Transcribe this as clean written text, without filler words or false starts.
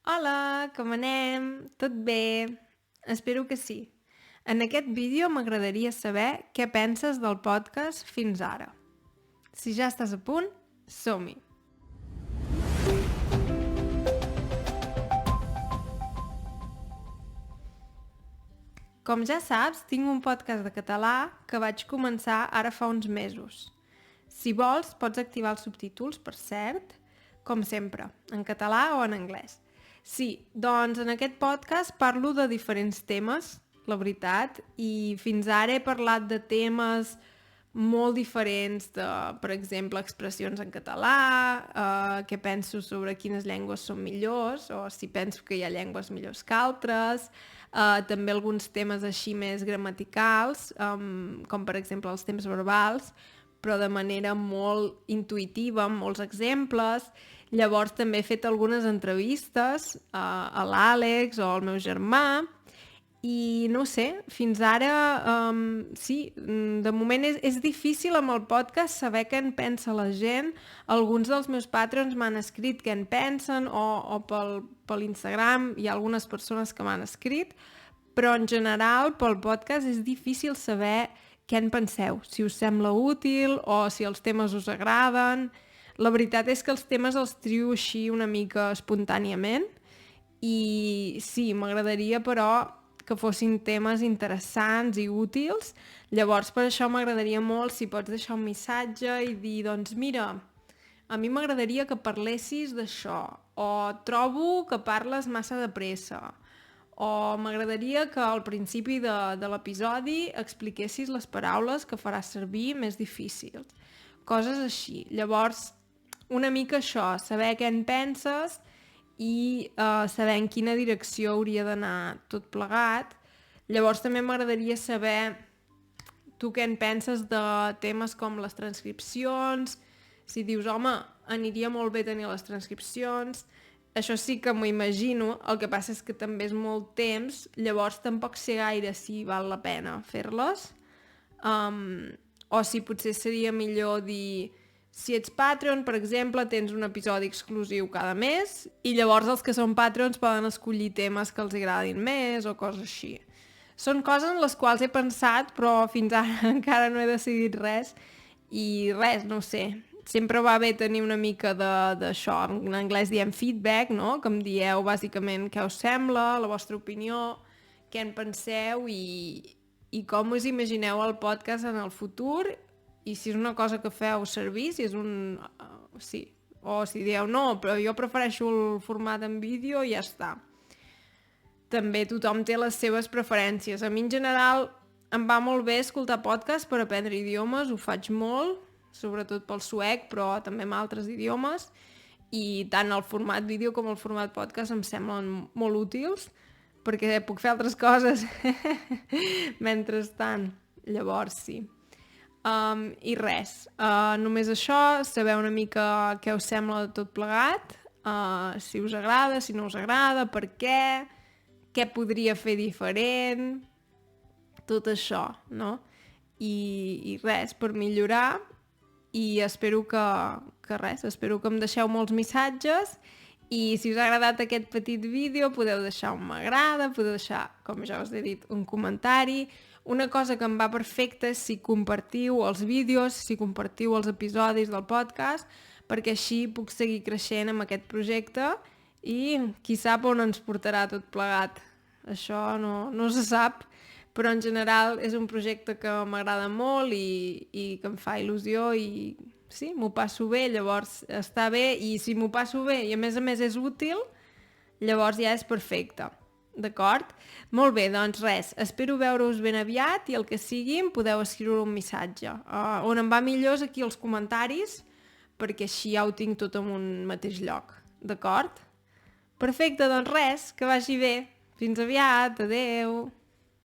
Hola, com anem? Tot bé? Espero que sí. En aquest vídeo m'agradaria saber què penses del podcast fins ara. Si ja estàs a punt, som-hi! Com ja saps, tinc un podcast de català que vaig començar ara fa uns mesos. Si vols, pots activar els subtítols, per cert, com sempre, en català o en anglès. Sí, doncs en aquest podcast parlo de diferents temes, la veritat, i fins ara he parlat de temes molt diferents de, per exemple, expressions en català, què penso sobre quines llengües són millors, o si penso que hi ha llengües millors que altres, també alguns temes així més gramaticals, com per exemple els temps verbals, però de manera molt intuïtiva, amb molts exemples. Llavors també he fet algunes entrevistes a l'Àlex o al meu germà, i no sé, fins ara sí, de moment és difícil amb el podcast saber què en pensa la gent. Alguns dels meus patrons m'han escrit què en pensen o per l'Instagram hi ha algunes persones que m'han escrit, però en general pel podcast és difícil saber què en penseu, si us sembla útil o si els temes us agraden. La veritat és que els temes els trio així una mica espontàniament i sí, m'agradaria però que fossin temes interessants i útils. Llavors, per això m'agradaria molt si pots deixar un missatge i dir, doncs mira, a mi m'agradaria que parlessis d'això, o trobo que parles massa de pressa, o m'agradaria que al principi de l'episodi expliquessis les paraules que faràs servir més difícils. Coses així. Llavors, una mica això, saber què en penses i saber en quina direcció hauria d'anar tot plegat. Llavors també m'agradaria saber tu què en penses de temes com les transcripcions, si dius, home, aniria molt bé tenir les transcripcions. Això sí que m'ho imagino, el que passa és que també és molt temps, llavors tampoc sé gaire si val la pena fer-les. O si potser seria millor dir, si ets Patreon, per exemple, tens un episodi exclusiu cada mes i llavors els que són Patrons poden escollir temes que els agradin més o coses així. Són coses en les quals he pensat, però fins ara encara no he decidit res i res, no sé. Sempre va bé tenir una mica d'això. En anglès diem feedback, no? Que em dieu bàsicament què us sembla, la vostra opinió, què en penseu i com us imagineu el podcast en el futur i si és una cosa que feu servir, si és un... sí. O si dieu no, però jo prefereixo el format en vídeo i ja està. També tothom té les seves preferències. A mi en general em va molt bé escoltar podcast per aprendre idiomes, ho faig molt, sobretot pel suec, però també amb altres idiomes, i tant el format vídeo com el format podcast em semblen molt útils, perquè puc fer altres coses mentrestant. Llavors, sí. I res, només això, saber una mica què us sembla de tot plegat, si us agrada, si no us agrada, per què podria fer diferent, tot això, no? I res, per millorar, i espero que res, espero que em deixeu molts missatges i si us ha agradat aquest petit vídeo podeu deixar un m'agrada, podeu deixar, com ja us he dit, un comentari. Una cosa que em va perfecta és si compartiu els vídeos, si compartiu els episodis del podcast, perquè així puc seguir creixent amb aquest projecte i qui sap on ens portarà tot plegat. Això no se sap, però en general és un projecte que m'agrada molt i que em fa il·lusió i sí, m'ho passo bé, llavors està bé i si m'ho passo bé i a més és útil, llavors ja és perfecte. D'acord? Molt bé, doncs res, espero veure-us ben aviat i el que sigui em podeu escriure un missatge. On em va millor és aquí als comentaris, perquè així ja ho tinc tot en un mateix lloc. D'acord? Perfecte, doncs res, que vagi bé. Fins aviat, adeu!